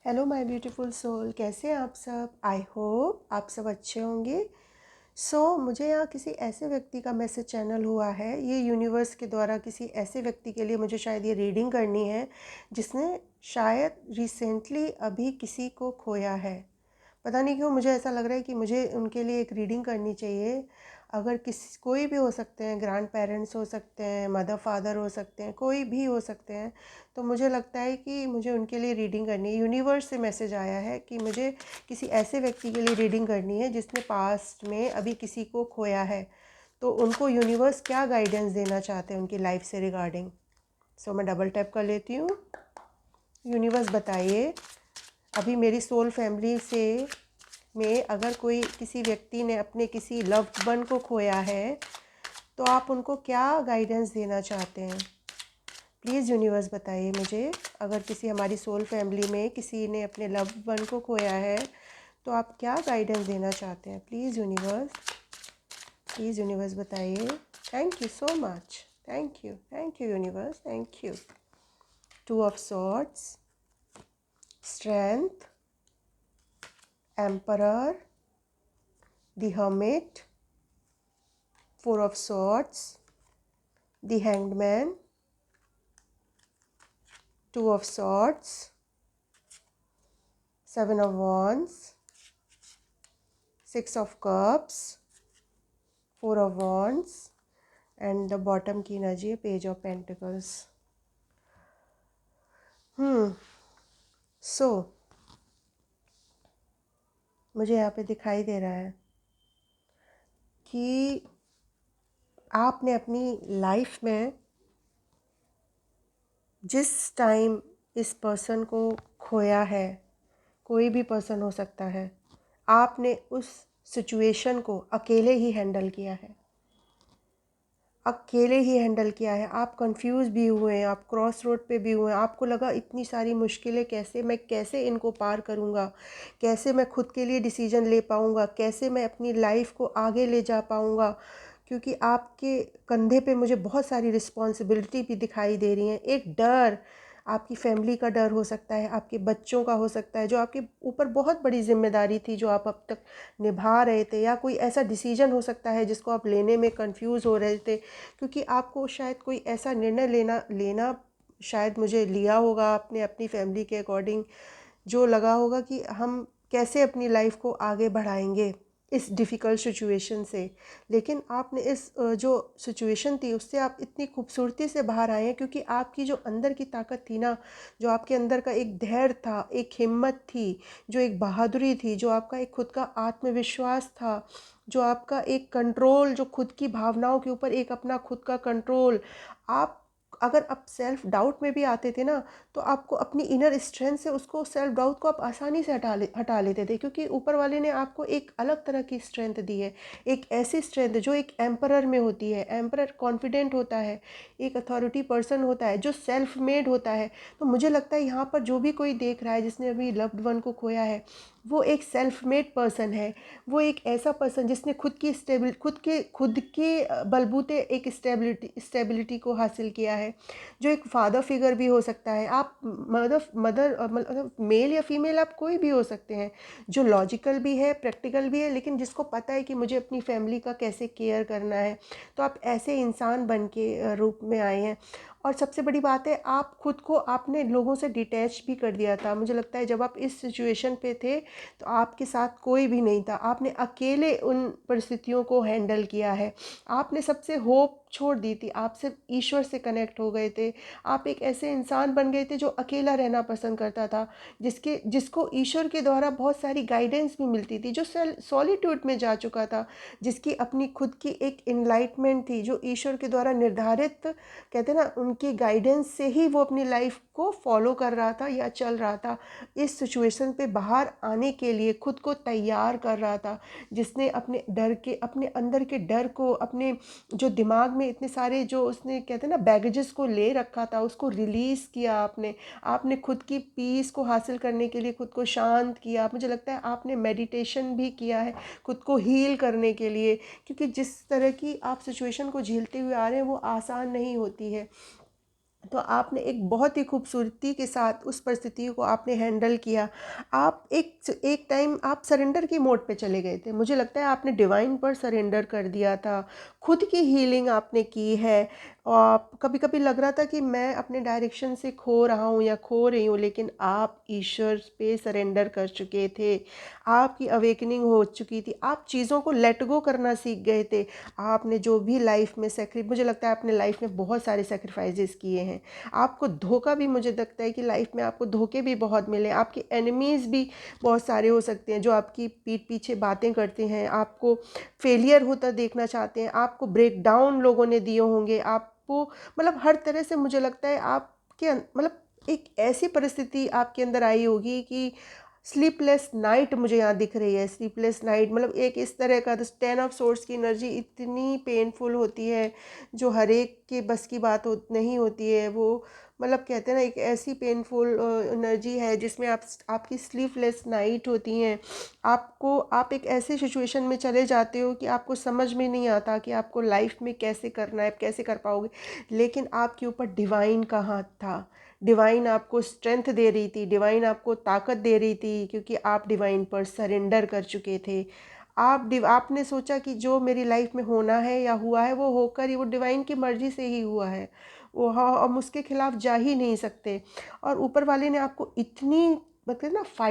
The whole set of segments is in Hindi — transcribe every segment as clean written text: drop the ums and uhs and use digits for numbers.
हेलो माय ब्यूटीफुल सोल, कैसे हैं आप सब। आई होप आप सब अच्छे होंगे। मुझे यहाँ किसी ऐसे व्यक्ति का मैसेज चैनल हुआ है। ये यूनिवर्स के द्वारा किसी ऐसे व्यक्ति के लिए मुझे शायद ये रीडिंग करनी है जिसने शायद रिसेंटली अभी किसी को खोया है। पता नहीं क्यों मुझे ऐसा लग रहा है कि मुझे उनके लिए एक रीडिंग करनी चाहिए। अगर कोई भी हो सकते हैं, ग्रैंड पेरेंट्स हो सकते हैं, मदर फादर हो सकते हैं, कोई भी हो सकते हैं। तो मुझे लगता है कि मुझे उनके लिए रीडिंग करनी है। यूनिवर्स से मैसेज आया है कि मुझे किसी ऐसे व्यक्ति के लिए रीडिंग करनी है जिसने पास्ट में अभी किसी को खोया है। तो उनको यूनिवर्स क्या गाइडेंस देना चाहते हैं उनकी लाइफ से रिगार्डिंग। मैं डबल टैप कर लेती हूँ। यूनिवर्स बताइए, अभी मेरी सोल फैमिली से में अगर कोई किसी व्यक्ति ने अपने किसी लव्ड वन को खोया है तो आप उनको क्या गाइडेंस देना चाहते हैं। प्लीज़ यूनिवर्स बताइए मुझे, अगर किसी हमारी सोल फैमिली में किसी ने अपने लव्ड वन को खोया है तो आप क्या गाइडेंस देना चाहते हैं। प्लीज़ यूनिवर्स बताइए। Thank you so much. Thank you universe, thank you. Two of swords, strength, emperor, the hermit, four of swords, the hanged man, two of swords, seven of wands, six of cups, four of wands, and the bottom की एनर्जी है पेज ऑफ पेंटिकल्स। सो मुझे यहाँ पे दिखाई दे रहा है कि आपने अपनी लाइफ में जिस टाइम इस पर्सन को खोया है, कोई भी पर्सन हो सकता है, आपने उस सिचुएशन को अकेले ही हैंडल किया है। आप कंफ्यूज भी हुए हैं, आप क्रॉस रोड पे भी हुए हैं। आपको लगा इतनी सारी मुश्किलें, कैसे इनको पार करूँगा, कैसे मैं खुद के लिए डिसीजन ले पाऊँगा, कैसे मैं अपनी लाइफ को आगे ले जा पाऊँगा। क्योंकि आपके कंधे पे मुझे बहुत सारी रिस्पॉन्सिबिलिटी भी दिखाई दे रही हैं। एक डर, आपकी फैमिली का डर हो सकता है, आपके बच्चों का हो सकता है, जो आपके ऊपर बहुत बड़ी जिम्मेदारी थी जो आप अब तक निभा रहे थे, या कोई ऐसा डिसीजन हो सकता है जिसको आप लेने में कंफ्यूज हो रहे थे। क्योंकि आपको शायद कोई ऐसा निर्णय लेना लेना शायद मुझे लिया होगा आपने अपनी फैमिली के अकॉर्डिंग, जो लगा होगा कि हम कैसे अपनी लाइफ को आगे बढ़ाएंगे इस डिफ़िकल्ट सिचुएशन से। लेकिन आपने जो सिचुएशन थी उससे आप इतनी खूबसूरती से बाहर आए हैं, क्योंकि आपकी जो अंदर की ताकत थी ना, जो आपके अंदर का एक धैर्य था, एक हिम्मत थी, जो एक बहादुरी थी, जो आपका एक खुद का आत्मविश्वास था, जो आपका एक कंट्रोल, जो खुद की भावनाओं के ऊपर एक अपना खुद का कंट्रोल। आप अगर आप सेल्फ डाउट में भी आते थे ना, तो आपको अपनी इनर स्ट्रेंथ से उसको, सेल्फ डाउट को आप आसानी से हटा लेते थे, क्योंकि ऊपर वाले ने आपको एक अलग तरह की स्ट्रेंथ दी है। एक ऐसी स्ट्रेंथ जो एक एम्परर में होती है। एम्परर कॉन्फिडेंट होता है, एक अथॉरिटी पर्सन होता है, जो सेल्फ मेड होता है। तो मुझे लगता है यहाँ पर जो भी कोई देख रहा है जिसने अभी लव्ड वन को खोया है, वो एक सेल्फ मेड पर्सन है। वो एक ऐसा पर्सन जिसने खुद के बलबूते एक स्टेबिलिटी को हासिल किया है। जो एक फादर फिगर भी हो सकता है, आप मतलब मेल या फीमेल, आप कोई भी हो सकते हैं, जो लॉजिकल भी है, प्रैक्टिकल भी है, लेकिन जिसको पता है कि मुझे अपनी फैमिली का कैसे केयर करना है। तो आप ऐसे इंसान बन के रूप में आए हैं। और सबसे बड़ी बात है, आप खुद को आपने लोगों से डिटैच भी कर दिया था। मुझे लगता है जब आप इस सिचुएशन पे थे तो आपके साथ कोई भी नहीं था, आपने अकेले उन परिस्थितियों को हैंडल किया है। आपने सबसे होप छोड़ दी थी, आप सिर्फ ईश्वर से कनेक्ट हो गए थे। आप एक ऐसे इंसान बन गए थे जो अकेला रहना पसंद करता था, जिसको ईश्वर के द्वारा बहुत सारी गाइडेंस भी मिलती थी, जो सॉलिट्यूड में जा चुका था, जिसकी अपनी खुद की एक इनलाइटमेंट थी, जो ईश्वर के द्वारा निर्धारित, कहते हैं ना, उनकी गाइडेंस से ही वो अपनी लाइफ को फॉलो कर रहा था या चल रहा था। इस सिचुएशन पे बाहर आने के लिए खुद को तैयार कर रहा था, जिसने अपने अंदर के डर को, अपने जो दिमाग में इतने सारे, जो उसने, कहते हैं ना, बैगेजेस को ले रखा था, उसको रिलीज़ किया आपने खुद की पीस को हासिल करने के लिए खुद को शांत किया। मुझे लगता है आपने मेडिटेशन भी किया है खुद को हील करने के लिए, क्योंकि जिस तरह की आप सिचुएशन को झेलते हुए आ रहे हैं वो आसान नहीं होती है। तो आपने एक बहुत ही खूबसूरती के साथ उस परिस्थिति को आपने हैंडल किया। आप एक टाइम आप सरेंडर की मोड पे चले गए थे। मुझे लगता है आपने डिवाइन पर सरेंडर कर दिया था। खुद की हीलिंग आपने की है। और कभी-कभी लग रहा था कि मैं अपने डायरेक्शन से खो रहा हूँ या खो रही हूँ, लेकिन आप ईश्वर पे सरेंडर कर चुके थे। आपकी अवेकनिंग हो चुकी थी। आप चीज़ों को लेट गो करना सीख गए थे। आपने जो भी लाइफ़ में मुझे लगता है आपने लाइफ़ में बहुत सारे सैक्रिफाइसेस किए हैं। आपको धोखा भी, मुझे लगता है कि लाइफ में आपको धोखे भी बहुत मिले। आपके एनिमीज़ भी बहुत सारे हो सकते हैं जो आपकी पीठ पीछे बातें करते हैं, आपको फेलियर होता देखना चाहते हैं, आपको ब्रेक डाउन लोगों ने दिए होंगे, आपको मतलब हर तरह से मुझे लगता है आपके मतलब एक ऐसी परिस्थिति आपके अंदर आई होगी कि स्लीपलेस नाइट मुझे यहाँ दिख रही है। स्लीपलेस नाइट मतलब एक इस तरह का 10 ऑफ सोर्स की एनर्जी इतनी पेनफुल होती है जो हर एक के बस की बात नहीं होती है। वो मतलब कहते हैं ना, एक ऐसी पेनफुल एनर्जी है जिसमें आपकी स्लीपलेस नाइट होती हैं। आप एक ऐसे सिचुएशन में चले जाते हो कि आपको समझ में नहीं आता कि आपको लाइफ में कैसे करना है, कैसे कर पाओगे। लेकिन आपके ऊपर डिवाइन का हाथ था। डिवाइन आपको स्ट्रेंथ दे रही थी, डिवाइन आपको ताकत दे रही थी, क्योंकि आप डिवाइन पर सरेंडर कर चुके थे। आपने सोचा कि जो मेरी लाइफ में होना है या हुआ है वो होकर ही, वो डिवाइन की मर्जी से ही हुआ है। वो हम उसके खिलाफ जा ही नहीं सकते। और ऊपर वाले ने आपको इतनी मतलब ना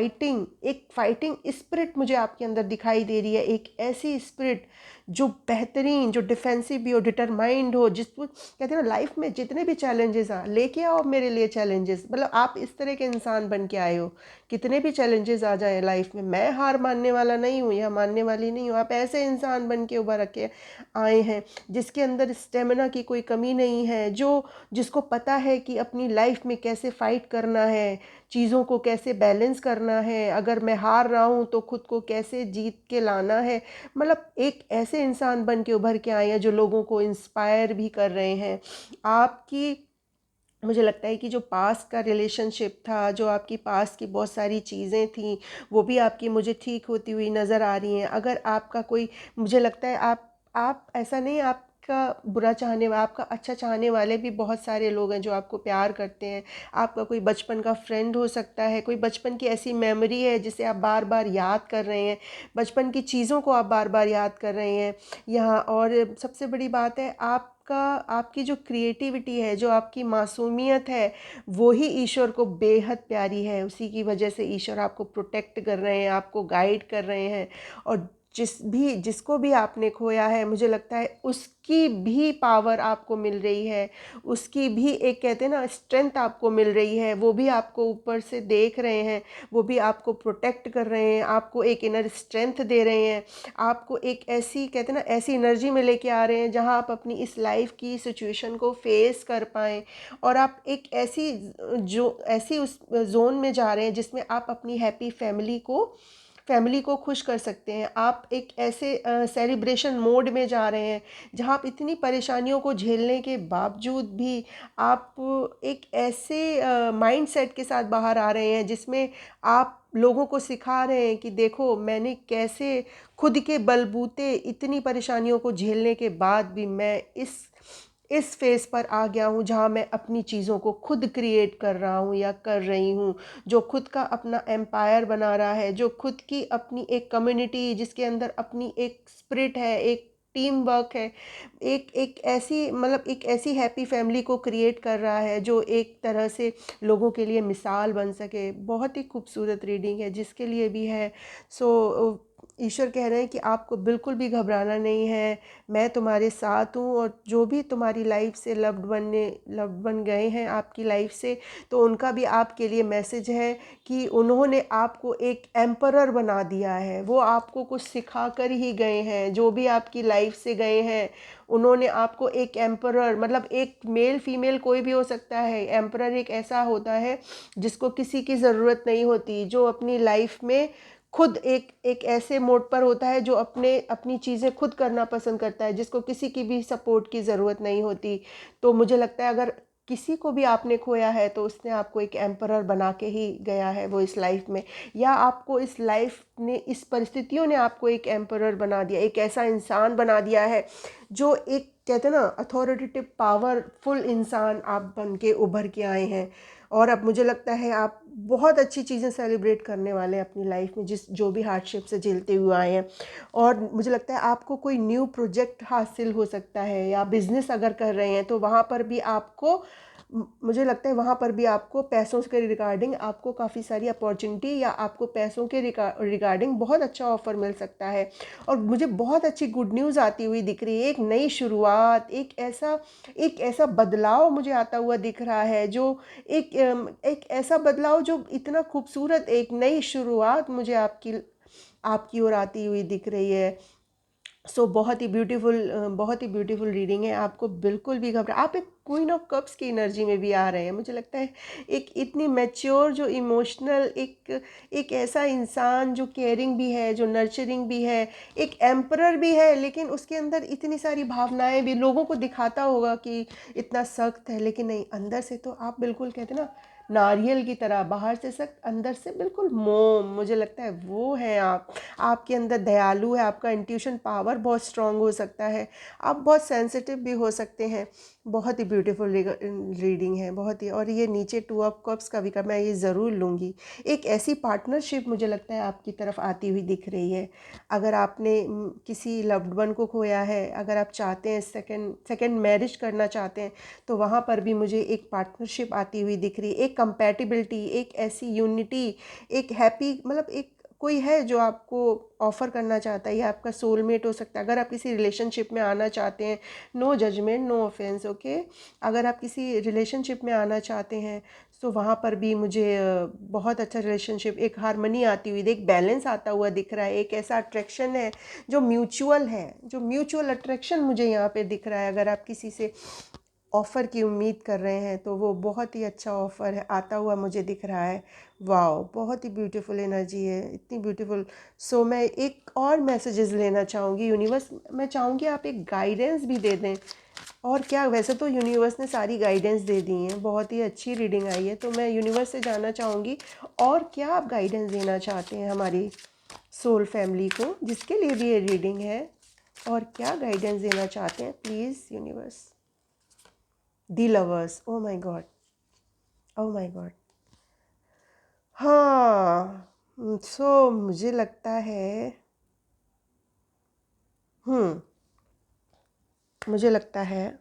एक फाइटिंग स्पिरिट मुझे आपके अंदर दिखाई दे रही है। एक ऐसी स्पिरिट जो बेहतरीन, जो डिफेंसिव भी हो, डिटरमाइंड हो, जिसको कहते हैं ना लाइफ में जितने भी चैलेंजेस आ लेके आओ मेरे लिए चैलेंजेस। मतलब आप इस तरह के इंसान बन के आए हो। कितने भी चैलेंजेस आ जाए लाइफ में, मैं हार मानने वाला नहीं हूँ या मानने वाली नहीं हूँ। आप ऐसे इंसान बन के उभर के आए हैं जिसके अंदर स्टेमिना की कोई कमी नहीं है, जिसको पता है कि अपनी लाइफ में कैसे फाइट करना है, चीज़ों को कैसे बैलेंस करना है, अगर मैं हार रहा हूँ तो खुद को कैसे जीत के लाना है। मतलब एक ऐसे इंसान बन के उभर के आए हैं जो लोगों को इंस्पायर भी कर रहे हैं। आपकी मुझे लगता है कि जो पास्ट का रिलेशनशिप था, जो आपकी पास्ट की बहुत सारी चीज़ें थी, वो भी आपकी मुझे ठीक होती हुई नज़र आ रही हैं। अगर आपका कोई, मुझे लगता है आप ऐसा नहीं, आपका बुरा चाहने वा आपका अच्छा चाहने वाले भी बहुत सारे लोग हैं जो आपको प्यार करते हैं। आपका कोई बचपन का फ्रेंड हो सकता है, कोई बचपन की ऐसी मेमोरी है जिसे आप बार-बार याद कर रहे हैं, बचपन की चीज़ों को आप बार-बार याद कर रहे हैं यहाँ। और सबसे बड़ी बात है, आपकी जो क्रिएटिविटी है, जो आपकी मासूमियत है, वो ही ईश्वर को बेहद प्यारी है। उसी की वजह से ईश्वर आपको प्रोटेक्ट कर रहे हैं, आपको गाइड कर रहे हैं। और जिसको भी आपने खोया है, मुझे लगता है उसकी भी पावर आपको मिल रही है, उसकी भी एक कहते हैं ना स्ट्रेंथ आपको मिल रही है। वो भी आपको ऊपर से देख रहे हैं, वो भी आपको प्रोटेक्ट कर रहे हैं, आपको एक इनर स्ट्रेंथ दे रहे हैं, आपको एक ऐसी कहते हैं ना ऐसी एनर्जी में लेके आ रहे हैं जहां आप अपनी इस लाइफ की सिचुएशन को फेस कर पाएँ। और आप एक ऐसी उस जोन में जा रहे हैं जिसमें आप अपनी हैप्पी फैमिली को खुश कर सकते हैं। आप एक ऐसे सेलिब्रेशन मोड में जा रहे हैं जहां आप इतनी परेशानियों को झेलने के बावजूद भी आप एक ऐसे माइंडसेट के साथ बाहर आ रहे हैं जिसमें आप लोगों को सिखा रहे हैं कि देखो मैंने कैसे खुद के बलबूते इतनी परेशानियों को झेलने के बाद भी मैं इस फेज़ पर आ गया हूँ जहाँ मैं अपनी चीज़ों को खुद क्रिएट कर रहा हूँ या कर रही हूँ। जो खुद का अपना एम्पायर बना रहा है, जो खुद की अपनी एक कम्युनिटी जिसके अंदर अपनी एक स्पिरिट है, एक टीम वर्क है, एक ऐसी हैप्पी फैमिली को क्रिएट कर रहा है जो एक तरह से लोगों के लिए मिसाल बन सके। बहुत ही खूबसूरत रीडिंग है जिसके लिए भी है। सो ईश्वर कह रहे हैं कि आपको बिल्कुल भी घबराना नहीं है, मैं तुम्हारे साथ हूँ। और जो भी तुम्हारी लाइफ से लव्ड वन गए हैं आपकी लाइफ से, तो उनका भी आपके लिए मैसेज है कि उन्होंने आपको एक एम्परर बना दिया है। वो आपको कुछ सिखा कर ही गए हैं, जो भी आपकी लाइफ से गए हैं उन्होंने आपको एक एम्परर, मतलब एक मेल फीमेल कोई भी हो सकता है। एम्परर एक ऐसा होता है जिसको किसी की ज़रूरत नहीं होती, जो अपनी लाइफ में खुद एक ऐसे मोड पर होता है, जो अपनी चीज़ें खुद करना पसंद करता है, जिसको किसी की भी सपोर्ट की ज़रूरत नहीं होती। तो मुझे लगता है अगर किसी को भी आपने खोया है तो उसने आपको एक एम्परर बना के ही गया है वो इस लाइफ में, या आपको इस लाइफ ने, इस परिस्थितियों ने आपको एक एम्परर बना दिया, एक ऐसा इंसान बना दिया है जो एक, कहते हैं ना, अथॉरिटेटिव पावरफुल इंसान आप बन के उभर के आए हैं। और अब मुझे लगता है आप बहुत अच्छी चीज़ें सेलिब्रेट करने वाले हैं अपनी लाइफ में, जिस जो भी हार्डशिप से झेलते हुए आए हैं। और मुझे लगता है आपको कोई न्यू प्रोजेक्ट हासिल हो सकता है, या बिजनेस अगर कर रहे हैं तो वहाँ पर भी आपको, मुझे लगता है वहाँ पर भी आपको पैसों के रिगार्डिंग आपको काफ़ी सारी अपॉर्चुनिटी, या आपको पैसों के रिगार्डिंग बहुत अच्छा ऑफ़र मिल सकता है। और मुझे बहुत अच्छी गुड न्यूज़ आती हुई दिख रही है, एक नई शुरुआत, एक ऐसा बदलाव मुझे आता हुआ दिख रहा है, जो एक ऐसा बदलाव जो इतना खूबसूरत, एक नई शुरुआत मुझे आपकी ओर आती हुई दिख रही है। सो बहुत ही ब्यूटीफुल रीडिंग है। आपको बिल्कुल भी घबरा, आप एक क्वीन ऑफ कप्स की एनर्जी में भी आ रहे हैं मुझे लगता है। एक इतनी मैच्योर, जो इमोशनल, एक ऐसा इंसान जो केयरिंग भी है, जो नर्चरिंग भी है, एक एम्परर भी है, लेकिन उसके अंदर इतनी सारी भावनाएं भी, लोगों को दिखाता होगा कि इतना सख्त है, लेकिन नहीं, अंदर से तो आप बिल्कुल, कहते हैं ना, नारियल की तरह, बाहर से सख्त, अंदर से बिल्कुल मोम। मुझे लगता है वो है आप। आपके अंदर दयालु है, आपका इंट्यूशन पावर बहुत स्ट्रांग हो सकता है, आप बहुत सेंसिटिव भी हो सकते हैं। बहुत ही ब्यूटीफुल रीडिंग है, बहुत ही। और ये नीचे टू ऑफ कप्स का भी का मैं ये ज़रूर लूँगी। एक ऐसी पार्टनरशिप मुझे लगता है आपकी तरफ आती हुई दिख रही है। अगर आपने किसी लव्ड वन को खोया है, अगर आप चाहते हैं सेकंड मैरिज करना चाहते हैं, तो वहाँ पर भी मुझे एक पार्टनरशिप आती हुई दिख रही है, एक कंपैटिबिलिटी, एक ऐसी यूनिटी, एक हैप्पी, मतलब एक कोई है जो आपको ऑफ़र करना चाहता है, या आपका सोलमेट हो सकता है। अगर आप किसी रिलेशनशिप में आना चाहते हैं, no judgement, no offence, okay. अगर आप किसी रिलेशनशिप में आना चाहते हैं तो वहाँ पर भी मुझे बहुत अच्छा रिलेशनशिप, एक हारमनी आती हुई, एक बैलेंस आता हुआ दिख रहा है, एक ऐसा अट्रैक्शन है जो म्यूचुअल है, जो म्यूचुअल अट्रैक्शन मुझे यहाँ पे दिख रहा है। अगर आप किसी से ऑफ़र की उम्मीद कर रहे हैं तो वो बहुत ही अच्छा ऑफ़र है आता हुआ मुझे दिख रहा है। वाओ, बहुत ही ब्यूटीफुल एनर्जी है, इतनी ब्यूटीफुल। सो मैं एक और मैसेजेस लेना चाहूँगी यूनिवर्स, मैं चाहूँगी आप एक गाइडेंस भी दे दें। और क्या, वैसे तो यूनिवर्स ने सारी गाइडेंस दे दी हैं, बहुत ही अच्छी रीडिंग आई है, तो मैं यूनिवर्स से जानना चाहूँगी और क्या आप गाइडेंस देना चाहते हैं हमारी सोल फैमिली को, जिसके लिए भी ये रीडिंग है, और क्या गाइडेंस देना चाहते हैं please universe. The lovers, oh my God, oh my God. हाँ, सो मुझे लगता है, हम्म मुझे लगता है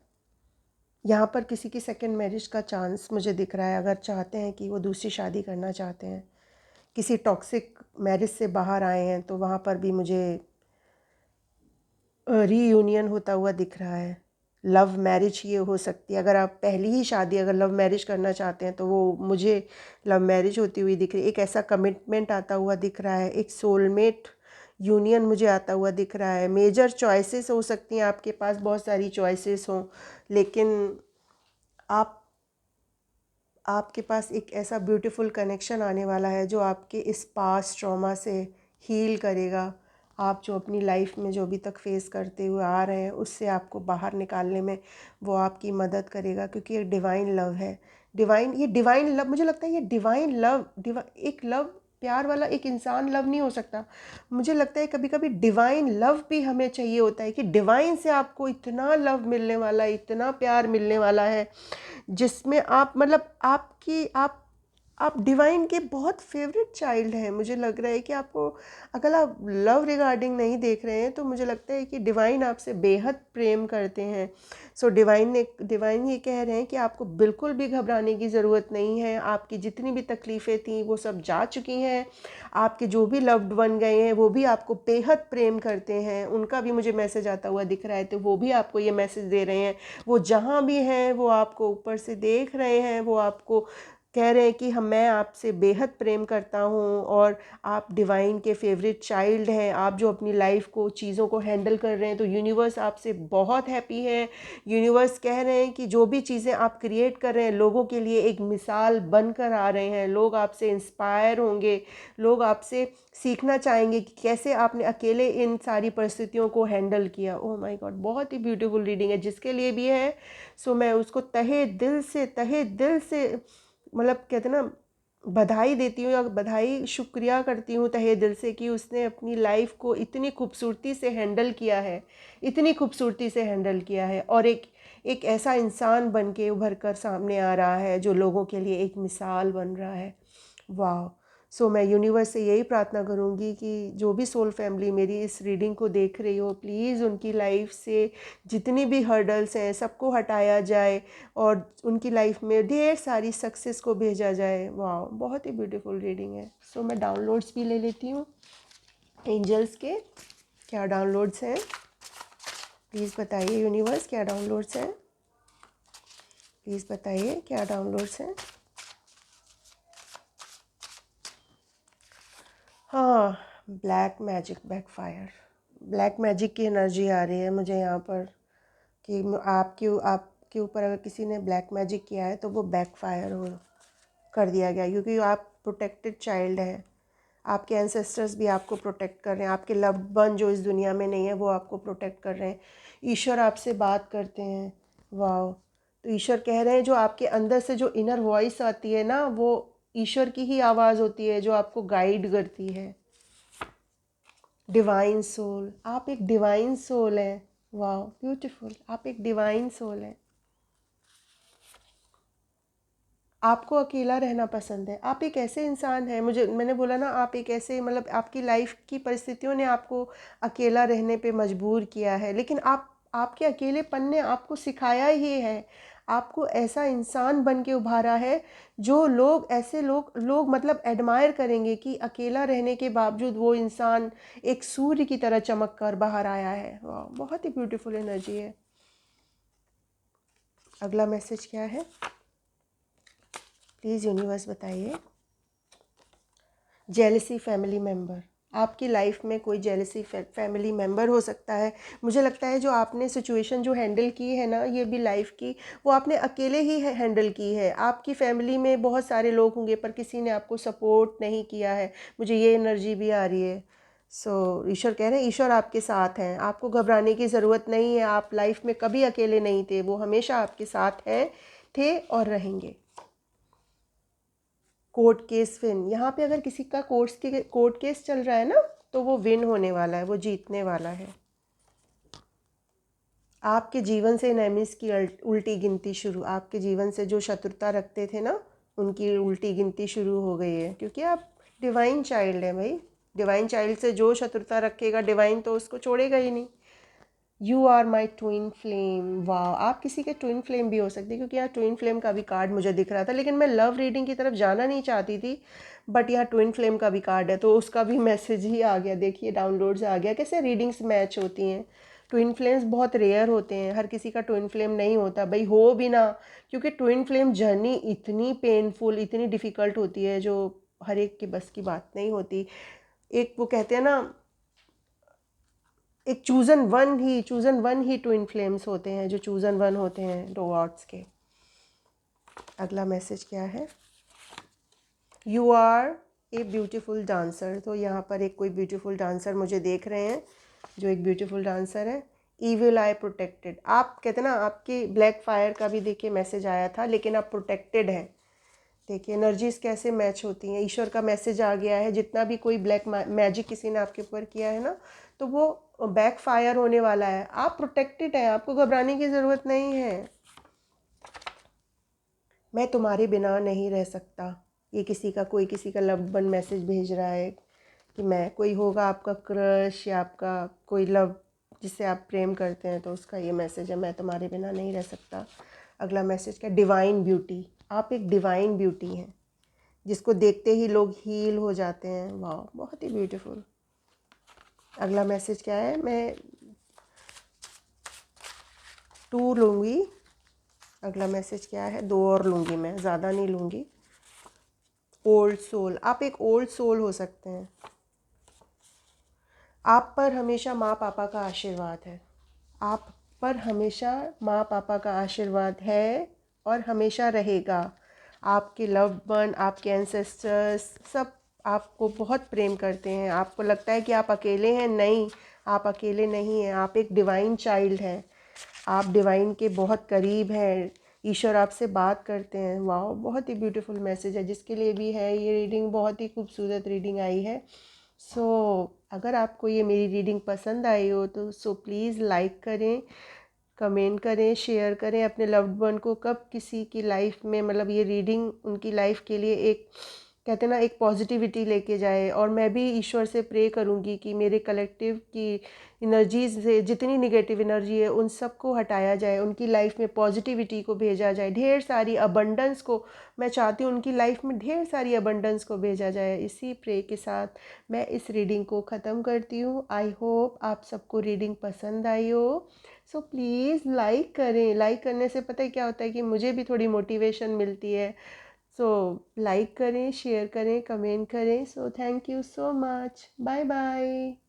यहाँ पर किसी की सेकंड मैरिज का चांस मुझे दिख रहा है। अगर चाहते हैं कि वो दूसरी शादी करना चाहते हैं, किसी टॉक्सिक मैरिज से बाहर आए हैं, तो वहाँ पर भी मुझे रीयूनियन होता हुआ दिख रहा है। लव मैरिज ये हो सकती है, अगर आप पहली ही शादी अगर लव मैरिज करना चाहते हैं तो वो मुझे लव मैरिज होती हुई दिख रही है। एक ऐसा कमिटमेंट आता हुआ दिख रहा है, एक सोलमेट यूनियन मुझे आता हुआ दिख रहा है। मेजर चॉइसेस हो सकती हैं, आपके पास बहुत सारी चॉइसेस हों, लेकिन आप आपके पास एक ऐसा ब्यूटीफुल कनेक्शन आने वाला है जो आपके इस पास्ट ट्रॉमा से हील करेगा। आप जो अपनी लाइफ में जो अभी तक फेस करते हुए आ रहे हैं, उससे आपको बाहर निकालने में वो आपकी मदद करेगा, क्योंकि ये डिवाइन लव है। ये डिवाइन लव, मुझे लगता है ये डिवाइन लव, एक लव, प्यार वाला एक इंसान लव नहीं हो सकता। मुझे लगता है कभी कभी डिवाइन लव भी हमें चाहिए होता है, कि डिवाइन से आपको इतना लव मिलने वाला है, इतना प्यार मिलने वाला है, जिसमें आप, मतलब आप डिवाइन के बहुत फेवरेट चाइल्ड हैं। मुझे लग रहा है कि आपको, अगर आप लव रिगार्डिंग नहीं देख रहे हैं, तो मुझे लगता है कि डिवाइन आपसे बेहद प्रेम करते हैं। सो डिवाइन ये कह रहे हैं कि आपको बिल्कुल भी घबराने की ज़रूरत नहीं है। आपकी जितनी भी तकलीफ़ें थी वो सब जा चुकी हैं। आपके जो भी लव्ड वन गए हैं वो भी आपको बेहद प्रेम करते हैं, उनका भी मुझे मैसेज आता हुआ दिख रहा है, तो वो भी आपको ये मैसेज दे रहे हैं। वो जहाँ भी हैं वो आपको ऊपर से देख रहे हैं, वो आपको कह रहे हैं कि मैं आपसे बेहद प्रेम करता हूँ और आप डिवाइन के फेवरेट चाइल्ड हैं। आप जो अपनी लाइफ को, चीज़ों को हैंडल कर रहे हैं, तो यूनिवर्स आपसे बहुत हैप्पी है। यूनिवर्स कह रहे हैं कि जो भी चीज़ें आप क्रिएट कर रहे हैं, लोगों के लिए एक मिसाल बनकर आ रहे हैं। लोग आपसे इंस्पायर होंगे, लोग आपसे सीखना चाहेंगे कि कैसे आपने अकेले इन सारी परिस्थितियों को हैंडल किया। ओह माय गॉड, बहुत ही ब्यूटीफुल रीडिंग है। जिसके लिए भी है, सो मैं उसको तहे दिल से मतलब कहते हैं ना, बधाई देती हूँ या बधाई शुक्रिया करती हूँ तहे दिल से कि उसने अपनी लाइफ को इतनी खूबसूरती से हैंडल किया है, इतनी खूबसूरती से हैंडल किया है, और एक ऐसा इंसान बन के उभर कर सामने आ रहा है जो लोगों के लिए एक मिसाल बन रहा है। वाह। सो मैं यूनिवर्स से यही प्रार्थना करूँगी कि जो भी सोल फैमिली मेरी इस रीडिंग को देख रही हो, प्लीज़ उनकी लाइफ से जितनी भी हर्डल्स हैं सबको हटाया जाए और उनकी लाइफ में ढेर सारी सक्सेस को भेजा जाए। वाह, बहुत ही ब्यूटीफुल रीडिंग है। सो मैं डाउनलोड्स भी ले लेती हूँ एंजल्स के। क्या डाउनलोड्स हैं, प्लीज़ बताइए यूनिवर्स, क्या डाउनलोड्स हैं? प्लीज़ बताइए क्या डाउनलोड्स हैं। हाँ, black magic backfire, black magic की एनर्जी आ रही है मुझे यहाँ पर कि आपके ऊपर अगर किसी ने ब्लैक मैजिक किया है तो वो बैकफायर हो कर दिया गया, क्योंकि आप प्रोटेक्टेड चाइल्ड हैं। आपके एंसेस्टर्स भी आपको प्रोटेक्ट कर रहे हैं, आपके लव्ड वन जो इस दुनिया में नहीं है वो आपको प्रोटेक्ट कर रहे हैं। ईश्वर आपसे बात करते हैं। वाह। तो ईश्वर कह रहे हैं जो आपके अंदर से जो इनर वॉइस आती है ना, वो ईश्वर की ही आवाज़ होती है जो आपको गाइड करती है। डिवाइन सोल, आप एक डिवाइन सोल हैं। वाह, ब्यूटीफुल, आप एक डिवाइन सोल हैं। आपको अकेला रहना पसंद है। आप एक ऐसे इंसान हैं, मैंने बोला ना, आप एक ऐसे, मतलब आपकी लाइफ की परिस्थितियों ने आपको अकेला रहने पे मजबूर किया है, लेकिन आपके अकेलेपन ने आपको सिखाया ही है, आपको ऐसा इंसान बन के उभारा है जो ऐसे लोग मतलब एडमायर करेंगे कि अकेला रहने के बावजूद वो इंसान एक सूर्य की तरह चमक कर बाहर आया है। वाह, बहुत ही ब्यूटीफुल एनर्जी है। अगला मैसेज क्या है, प्लीज़ यूनिवर्स बताइए। जेलसी फैमिली मेम्बर, आपकी लाइफ में कोई जेलसी फैमिली मेम्बर हो सकता है। मुझे लगता है जो आपने सिचुएशन जो हैंडल की है ना, ये भी लाइफ की, वो आपने अकेले ही हैंडल की है। आपकी फैमिली में बहुत सारे लोग होंगे पर किसी ने आपको सपोर्ट नहीं किया है। मुझे ये एनर्जी भी आ रही है। सो ईश्वर कह रहे हैं, ईश्वर आपके साथ हैं, आपको घबराने की ज़रूरत नहीं है। आप लाइफ में कभी अकेले नहीं थे, वो हमेशा आपके साथ हैं, थे और रहेंगे। कोर्ट केस विन, यहाँ पे अगर किसी का कोर्ट केस चल रहा है ना, तो वो विन होने वाला है, वो जीतने वाला है। आपके जीवन से एनेमिस की उल्टी गिनती शुरू, आपके जीवन से जो शत्रुता रखते थे ना, उनकी उल्टी गिनती शुरू हो गई है, क्योंकि आप डिवाइन चाइल्ड हैं भाई। डिवाइन चाइल्ड से जो शत्रुता रखेगा, डिवाइन तो उसको छोड़ेगा ही नहीं। You are my twin flame, वाह, आप किसी के ट्विन फ्लेम भी हो सकते हैं, क्योंकि यहाँ ट्विन फ्लेम का भी कार्ड मुझे दिख रहा था, लेकिन मैं लव रीडिंग की तरफ जाना नहीं चाहती थी, बट यहाँ ट्विन फ्लेम का भी कार्ड है तो उसका भी मैसेज ही आ गया। देखिए डाउनलोड्स आ गया, कैसे रीडिंग्स मैच होती हैं। ट्विन फ्लेम्स बहुत रेयर होते हैं, हर किसी का ट्विन फ्लेम नहीं होता भाई, हो भी ना, क्योंकि ट्विन फ्लेम जर्नी इतनी पेनफुल, इतनी डिफ़िकल्ट होती है जो हर एक की बस की बात नहीं होती। एक वो कहते हैं ना, एक चूजन वन ही ट्विन फ्लेम्स होते हैं, जो चूजन वन होते हैं डॉट्स के। अगला मैसेज क्या है, you are a beautiful dancer, तो यहाँ पर एक कोई ब्यूटीफुल डांसर मुझे देख रहे हैं जो एक ब्यूटीफुल डांसर है। ईविल आई प्रोटेक्टेड, आप कहते हैं ना, आपकी ब्लैक फायर का भी देखिए मैसेज आया था, लेकिन आप प्रोटेक्टेड हैं। देखिए एनर्जीज कैसे मैच होती हैं। ईश्वर का मैसेज आ गया है, जितना भी कोई ब्लैक मैजिक किसी ने आपके ऊपर किया है ना, तो वो बैक फायर होने वाला है। आप प्रोटेक्टेड हैं, आपको घबराने की ज़रूरत नहीं है। मैं तुम्हारे बिना नहीं रह सकता, ये किसी का लव्ड वन मैसेज भेज रहा है कि मैं, कोई होगा आपका क्रश या आपका कोई लव जिससे आप प्रेम करते हैं, तो उसका ये मैसेज है, मैं तुम्हारे बिना नहीं रह सकता। अगला मैसेज क्या, डिवाइन ब्यूटी, आप एक डिवाइन ब्यूटी हैं जिसको देखते ही लोग हील हो जाते हैं। वाह, बहुत ही ब्यूटीफुल। अगला मैसेज क्या है, मैं 2 लूँगी। अगला मैसेज क्या है, 2 और लूँगी, मैं ज़्यादा नहीं लूँगी। ओल्ड सोल, आप एक ओल्ड सोल हो सकते हैं। आप पर हमेशा माँ पापा का आशीर्वाद है। आप पर हमेशा माँ पापा का आशीर्वाद है और हमेशा रहेगा। आपके लव्ड वन, आपके एंसेस्टर्स सब आपको बहुत प्रेम करते हैं। आपको लगता है कि आप अकेले हैं, नहीं, आप अकेले नहीं हैं। आप एक डिवाइन चाइल्ड हैं। आप डिवाइन के बहुत करीब हैं। ईश्वर आपसे बात करते हैं। वाह, बहुत ही ब्यूटीफुल मैसेज है। जिसके लिए भी है ये रीडिंग, बहुत ही खूबसूरत रीडिंग आई है। सो अगर आपको ये मेरी रीडिंग पसंद आई हो तो प्लीज़ लाइक करें, कमेंट करें, शेयर करें अपने लव्ड वन को। कब किसी की लाइफ में मतलब ये रीडिंग उनकी लाइफ के लिए एक, कहते हैं ना, एक पॉजिटिविटी लेके जाए। और मैं भी ईश्वर से प्रे करूँगी कि मेरे कलेक्टिव की एनर्जीज से जितनी निगेटिव एनर्जी है उन सबको हटाया जाए, उनकी लाइफ में पॉजिटिविटी को भेजा जाए, ढेर सारी अबंडेंस को। मैं चाहती हूँ उनकी लाइफ में ढेर सारी अबंडेंस को भेजा जाए। इसी प्रे के साथ मैं इस रीडिंग को ख़त्म करती हूँ। आई होप आप सबको रीडिंग पसंद आई हो। प्लीज़ लाइक करें। लाइक करने से पता है क्या होता है कि मुझे भी थोड़ी मोटिवेशन मिलती है। लाइक करें, शेयर करें, कमेंट करें। Thank you so much. Bye bye.